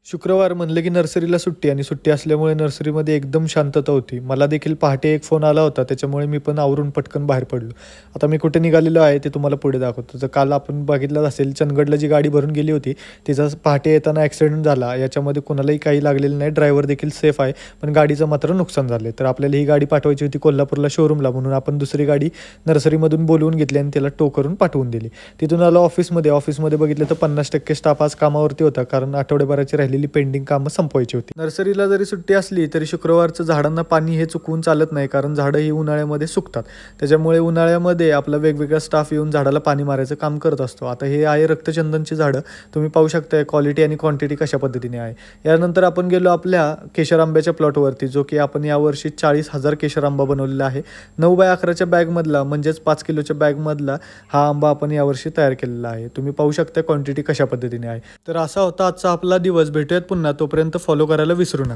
शुक्रवार म्हणलं की नर्सरीला सुट्टी आणि सुट्टी असल्यामुळे नर्सरीमध्ये एकदम शांतता होती. मला देखील पहाटे एक फोन आला होता, त्याच्यामुळे मी पण आवरून पटकन बाहेर पडलो. आता मी कुठे निघालेलो आहे ते तुम्हाला पुढे दाखवतो. तर काल आपण बघितलंच असेल, चंदगडला जी गाडी भरून गेली होती, तिचा पहाटे येताना ॲक्सिडेंट झाला. याच्यामध्ये कुणालाही काही लागलेलं नाही, ड्रायव्हर देखील सेफ आहे, पण गाडीचं मात्र नुकसान झालं. तर आपल्याला ही गाडी पाठवायची होती कोल्हापूरला शोरूमला, म्हणून आपण दुसरी गाडी नर्सरीमधून बोलवून घेतली आणि त्याला टो करून पाठवून दिली. तिथून आलो ऑफिसमध्ये बघितलं तर 50% स्टाफ आज कामावरती होता, कारण आठवड्याभराची राहिलेली पेंडिंग कामं संपवायची होती. नर्सरीला जरी सुट्टी असली तरी शुक्रवारचं झाडांना पाणी हे चुकवून चालत नाही, कारण झाडं ही उन्हाळ्यामध्ये सुकतात. त्याच्यामुळे उन्हाळ्यामध्ये आपला वेगवेगळा स्टाफ येऊन झाडाला पाणी मारायचं काम करत असतो. आता हे आहे रक्तचंदनची झाडं, तुम्ही पाहू शकता क्वालिटी आणि क्वांटिटी कशा पद्धतीने आहे. यानंतर आपण गेलो आपल्या केशर आंब्याच्या प्लॉटवरती, जो की आपण यावर्षी 40,000 केशर आंबा बनवलेला आहे. 9x11च्या बॅगमधला, म्हणजेच 5 किलोच्या बॅगमधला हा आंबा आपण यावर्षी तयार केलेला आहे. तुम्ही पाहू शकता क्वांटिटी कशा पद्धतीने आहे. तर असा होता आजचा आपला दिवस. भेटूयात पुन्हा, तोपर्यंत फॉलो करायला विसरू नका.